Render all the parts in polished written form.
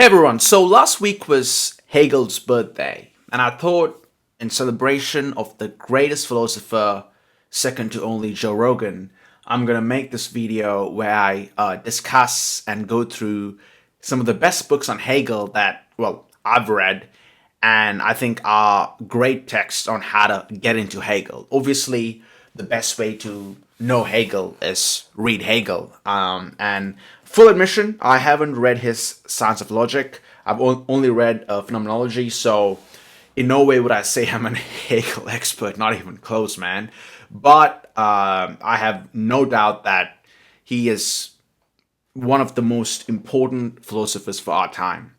Hey everyone, so last week was Hegel's birthday, and I thought, in celebration of the greatest philosopher, second to only Joe Rogan, I'm gonna make this video where I discuss and go through some of the best books on Hegel that, well, I've read, and I think are great texts on how to get into Hegel. Obviously, the best way to know Hegel is read Hegel. And full admission, I haven't read his Science of Logic. I've only read Phenomenology, so in no way would I say I'm an Hegel expert, not even close, man. But I have no doubt that he is one of the most important philosophers for our time.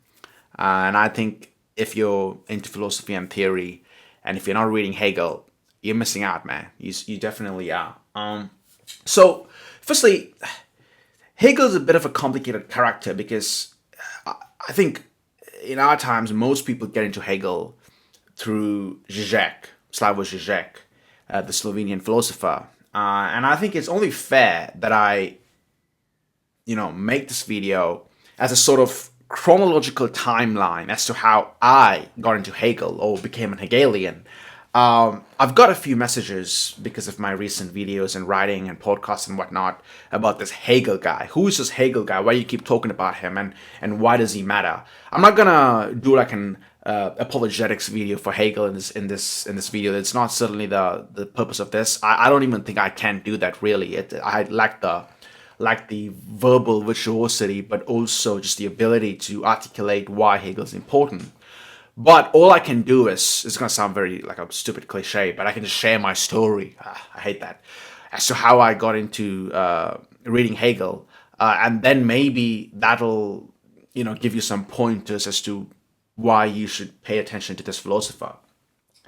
And I think if you're into philosophy and theory, and if you're not reading Hegel, you're missing out, man. You definitely are. So, firstly, Hegel is a bit of a complicated character because I think in our times, most people get into Hegel through Žižek, Slavoj Žižek, the Slovenian philosopher. And I think it's only fair that I, make this video as a sort of chronological timeline as to how I got into Hegel or became an Hegelian. I've got a few messages because of my recent videos and writing and podcasts and whatnot about this Hegel guy. Who is this Hegel guy? Why do you keep talking about him and why does he matter? I'm not gonna do like an apologetics video for Hegel in this video. It's not certainly the purpose of this. I don't even think I can do that really. I lack the verbal virtuosity, but also just the ability to articulate why Hegel is important. But all I can do is, it's going to sound very like a stupid cliche, but I can just share my story. I hate that. As to how I got into reading Hegel. And then maybe that'll, give you some pointers as to why you should pay attention to this philosopher.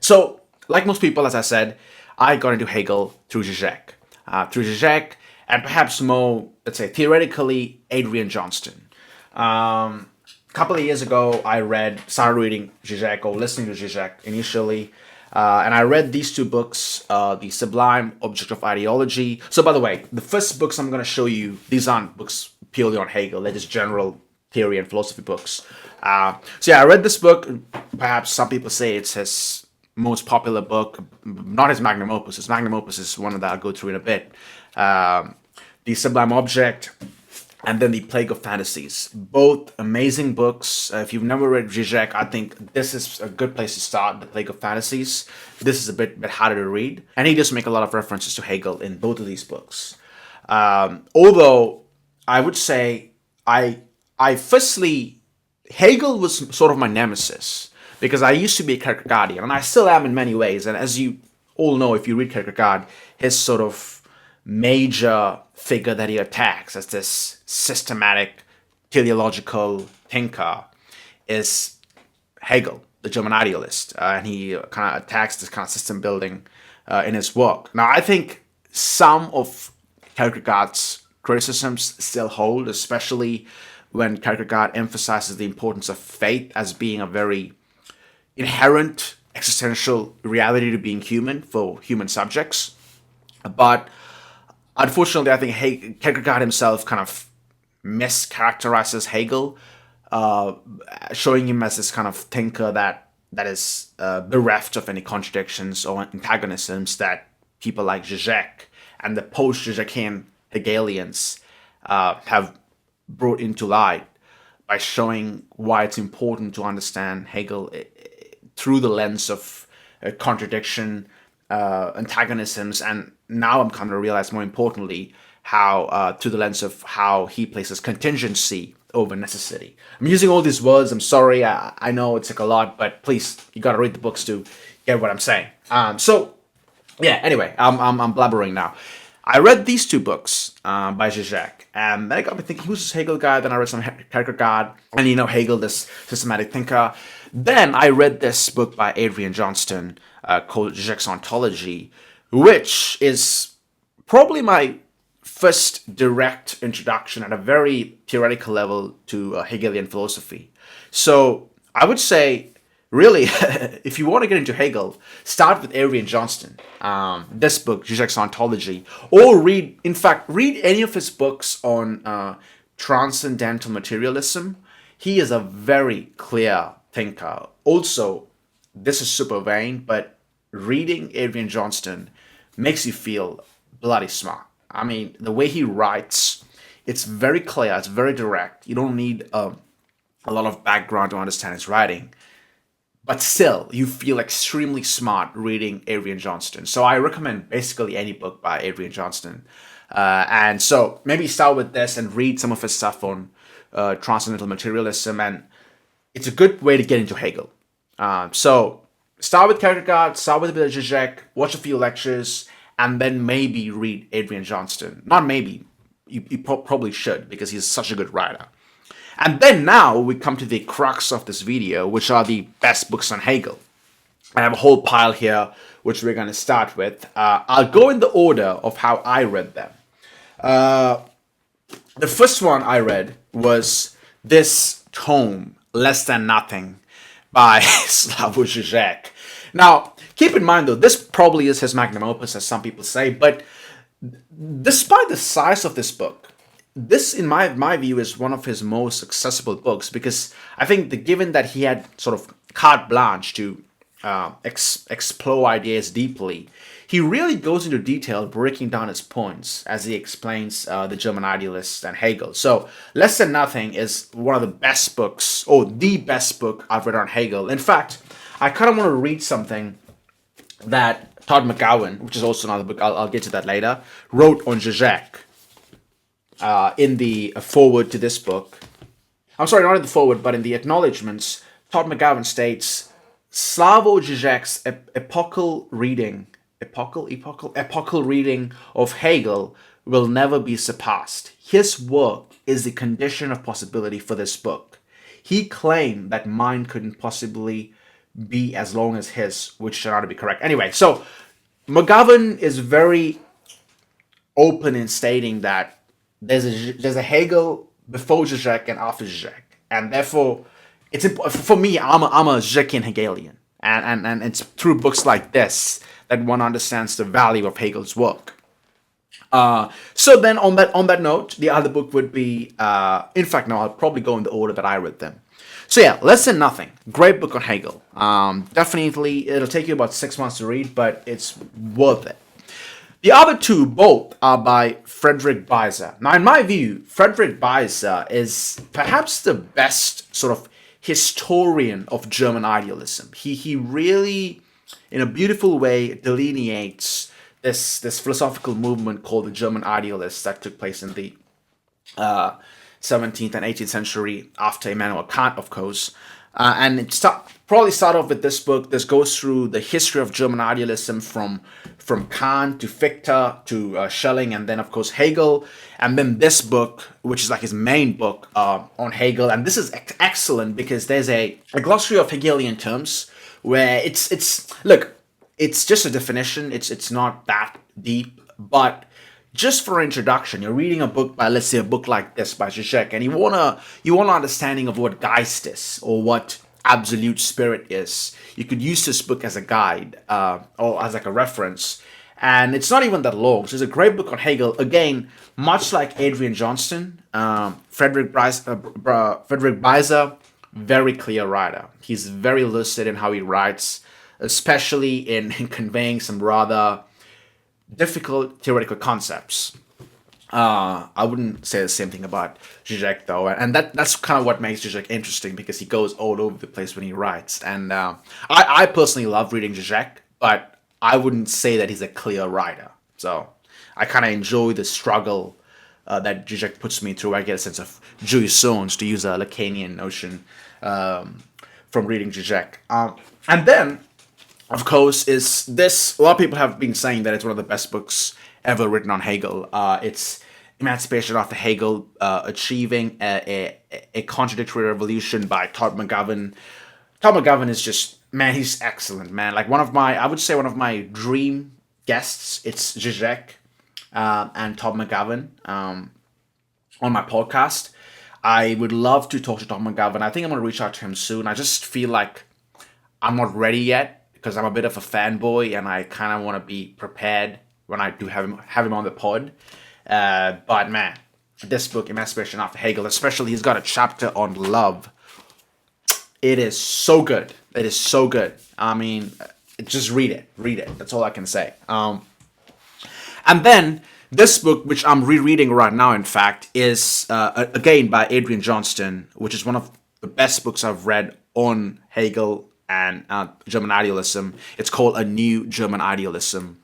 So, like most people, as I said, I got into Hegel through Žižek. And perhaps more, let's say, theoretically, Adrien Johnston. A couple of years ago, I started reading Žižek or listening to Žižek initially, and I read these two books, The Sublime, Object of Ideology. So, by the way, the first books I'm going to show you, these aren't books purely on Hegel, they're just general theory and philosophy books. I read this book. Perhaps some people say it's his most popular book, not his magnum opus. His magnum opus is one that I'll go through in a bit. The Sublime Object, and then The Plague of Fantasies. Both amazing books. If you've never read Žižek, I think this is a good place to start, The Plague of Fantasies. This is a bit harder to read. And he does make a lot of references to Hegel in both of these books. Although, I would say, Hegel was sort of my nemesis. Because I used to be a Kierkegaardian, and I still am in many ways. And as you all know, if you read Kierkegaard, his sort of major figure that he attacks as this systematic teleological thinker is Hegel, the German idealist, and he kind of attacks this kind of system building in his work. Now, I think some of Kierkegaard's criticisms still hold, especially when Kierkegaard emphasizes the importance of faith as being a very inherent existential reality to being human for human subjects. But unfortunately, I think Kierkegaard himself kind of mischaracterizes Hegel, showing him as this kind of thinker that is bereft of any contradictions or antagonisms that people like Žižek and the post-Žižekian Hegelians have brought into light by showing why it's important to understand Hegel through the lens of contradiction, antagonisms, and now I'm coming to realize more importantly how through the lens of how he places contingency over necessity. I'm using all these words. I'm sorry. I know it's like a lot, but please, you got to read the books to get what I'm saying. Anyway, I'm blabbering now. I read these two books by Žižek, and that got me thinking, who's this Hegel guy? Then I read some Kierkegaard, and Hegel, this systematic thinker. Then I read this book by Adrien Johnston called Žižek's Ontology, which is probably my first direct introduction at a very theoretical level to Hegelian philosophy. So I would say, really, if you want to get into Hegel, start with Adrien Johnston, this book, Žižek's Ontology, or read any of his books on transcendental materialism. he is a very clear thinker. Also, this is super vain, but reading Adrien Johnston makes you feel bloody smart. I mean, the way he writes, it's very clear, it's very direct. You don't need a lot of background to understand his writing. But still, you feel extremely smart reading Adrien Johnston. So I recommend basically any book by Adrien Johnston. And so maybe start with this and read some of his stuff on Transcendental Materialism. And it's a good way to get into Hegel. So start with Kierkegaard, start with a bit of Žižek, watch a few lectures, and then maybe read Adrien Johnston. Not maybe, you probably should, because he's such a good writer. And then now we come to the crux of this video, which are the best books on Hegel. I have a whole pile here, which we're going to start with. I'll go in the order of how I read them. The first one I read was this tome, Less Than Nothing, by Slavoj Žižek. Now, keep in mind though, this probably is his magnum opus, as some people say, but despite the size of this book, this, in my view, is one of his most accessible books, because I think given that he had sort of carte blanche to explore ideas deeply, he really goes into detail breaking down his points as he explains the German Idealists and Hegel. So Less Than Nothing is one of the best books, or the best book I've read on Hegel. In fact, I kind of want to read something that Todd McGowan, which is also another book, I'll get to that later, wrote on Žižek. In the foreword to this book. I'm sorry, not in the foreword, but in the acknowledgements, Todd McGowan states, Slavoj Žižek's epochal reading of Hegel will never be surpassed. His work is the condition of possibility for this book. He claimed that mine couldn't possibly be as long as his, which turned out to be correct. Anyway, so McGowan is very open in stating that there's a Hegel before Žižek and after Žižek, and therefore it's for me. I'm a Žižekian Hegelian, and it's through books like this that one understands the value of Hegel's work. So then on that note, the other book would be in fact no, I'll probably go in the order that I read them. So yeah, Less Than Nothing, great book on Hegel. Definitely, it'll take you about 6 months to read, but it's worth it. The other two, both, are by Frederick Beiser. Now, in my view, Frederick Beiser is perhaps the best sort of historian of German idealism. He really, in a beautiful way, delineates this philosophical movement called the German Idealists that took place in the 17th and 18th century after Immanuel Kant, of course. And it probably start off with this book. This goes through the history of German idealism from Kant to Fichte to Schelling, and then of course Hegel, and then this book, which is like his main book on Hegel. And this is excellent because there's a glossary of Hegelian terms where it's just a definition. It's not that deep, but just for introduction, you're reading a book by, let's say, a book like this by Žižek, and you want an understanding of what Geist is, or what absolute spirit is. You could use this book as a guide, or as like a reference. And it's not even that long. So it's a great book on Hegel. Again, much like Adrien Johnston, Frederick Beiser, very clear writer. He's very lucid in how he writes, especially in conveying some rather difficult theoretical concepts. I wouldn't say the same thing about Žižek though, and that's kind of what makes Žižek interesting, because he goes all over the place when he writes. And I personally love reading Žižek, but I wouldn't say that he's a clear writer. So I kind of enjoy the struggle that Žižek puts me through. I get a sense of jouissance, to use a Lacanian notion, from reading Žižek. And then, of course, is this. A lot of people have been saying that it's one of the best books ever written on Hegel. It's Emancipation after Hegel, Achieving a Contradictory Revolution by Todd McGowan. Todd McGowan is just, man, he's excellent, man. Like I would say one of my dream guests. It's Žižek and Todd McGowan on my podcast. I would love to talk to Todd McGowan. I think I'm going to reach out to him soon. I just feel like I'm not ready yet, because I'm a bit of a fanboy and I kind of want to be prepared when I do have him on the pod. But man, this book, Emancipation after Hegel, especially he's got a chapter on love. It is so good. It is so good. I mean, just read it. Read it. That's all I can say. And then this book, which I'm rereading right now, in fact, is again by Adrien Johnston, which is one of the best books I've read on Hegel and German idealism. It's called A New German Idealism.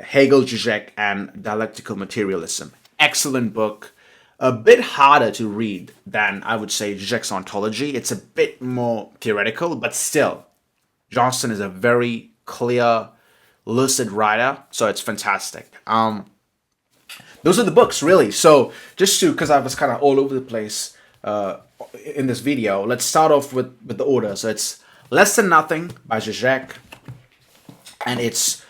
Hegel, Žižek, and Dialectical Materialism. Excellent book. A bit harder to read than, I would say, Žižek's Ontology. It's a bit more theoretical, but still, Johnston is a very clear, lucid writer, so it's fantastic. Those are the books, really. So, because I was kind of all over the place in this video, let's start off with the order. So it's Less Than Nothing by Žižek, and it's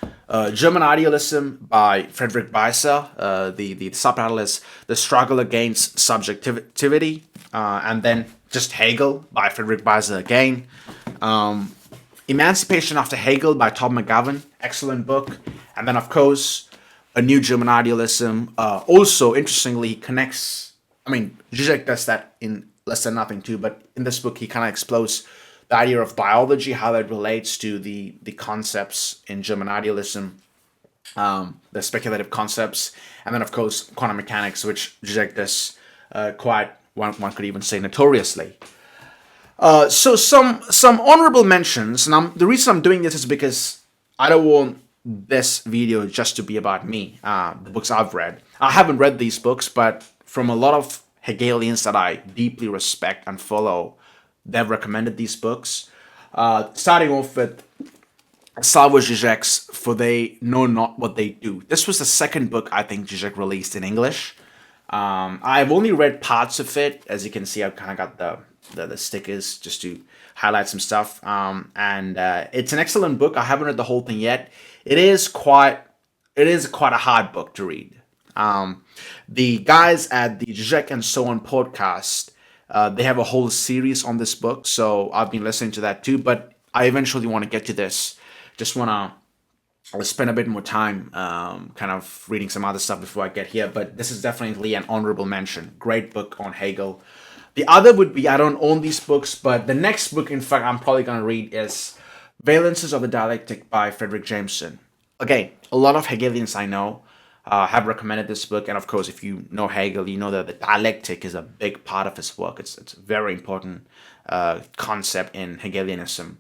German Idealism by Frederick Beiser. The subtitle is The Struggle Against Subjectivity, and then just Hegel by Frederick Beiser again. Emancipation After Hegel by Todd McGowan, excellent book. And then, of course, A New German Idealism. Also, interestingly, connects, I mean, Žižek does that in Less Than Nothing too, but in this book, he kind of explores the idea of biology, how that relates to the concepts in German idealism, the speculative concepts, and then, of course, quantum mechanics, which Žižek does quite, one could even say, notoriously. So some honorable mentions, and the reason I'm doing this is because I don't want this video just to be about me, the books I've read. I haven't read these books, but from a lot of Hegelians that I deeply respect and follow, they've recommended these books. Starting off with Slavoj Žižek's For They Know Not What They Do. This was the second book I think Žižek released in English. I've only read parts of it. As you can see, I've kind of got the stickers just to highlight some stuff. And it's an excellent book. I haven't read the whole thing yet. It is quite a hard book to read. The guys at the Žižek and So On podcast, they have a whole series on this book, so I've been listening to that too, but I eventually want to get to this. Just want to spend a bit more time kind of reading some other stuff before I get here, but this is definitely an honorable mention. Great book on Hegel. The other would be, I don't own these books, but the next book, in fact, I'm probably going to read is Valences of the Dialectic by Frederick Johnston. Again, a lot of Hegelians I know have recommended this book, and of course, if you know Hegel, you know that the dialectic is a big part of his work. It's a very important concept in Hegelianism.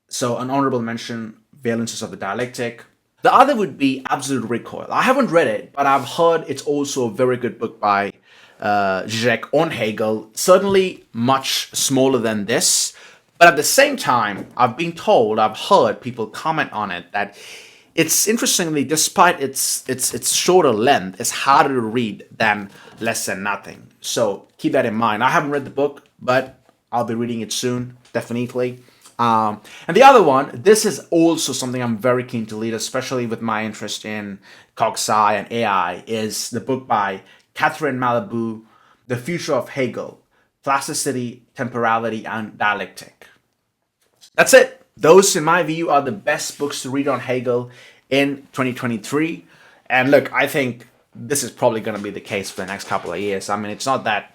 So, an honorable mention, Valences of the Dialectic. The other would be Absolute Recoil. I haven't read it, but I've heard it's also a very good book by Žižek on Hegel. Certainly much smaller than this, but at the same time, I've heard people comment on it that it's interestingly, despite its shorter length, it's harder to read than Less Than Nothing. So keep that in mind. I haven't read the book, but I'll be reading it soon, definitely. And the other one, this is also something I'm very keen to read, especially with my interest in cogSci and AI, is the book by Catherine Malabou, The Future of Hegel, Plasticity, Temporality, and Dialectic. That's it. Those, in my view, are the best books to read on Hegel in 2023. And look, I think this is probably going to be the case for the next couple of years. I mean, it's not that,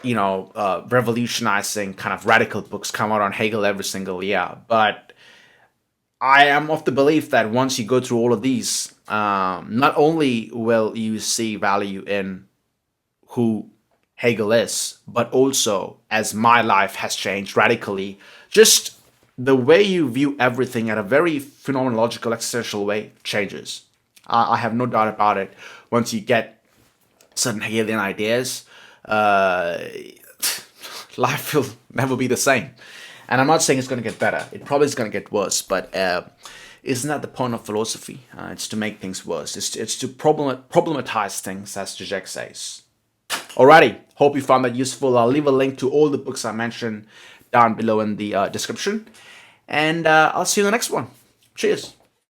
revolutionizing kind of radical books come out on Hegel every single year. But I am of the belief that once you go through all of these, not only will you see value in who Hegel is, but also as my life has changed radically, just the way you view everything at a very phenomenological, existential way changes. I have no doubt about it. Once you get certain Hegelian ideas, life will never be the same. And I'm not saying it's going to get better. It probably is going to get worse. But isn't that the point of philosophy? It's to make things worse. It's to problematize things, as Žižek says. Alrighty. Hope you found that useful. I'll leave a link to all the books I mentioned down below in the description. And I'll see you in the next one. Cheers.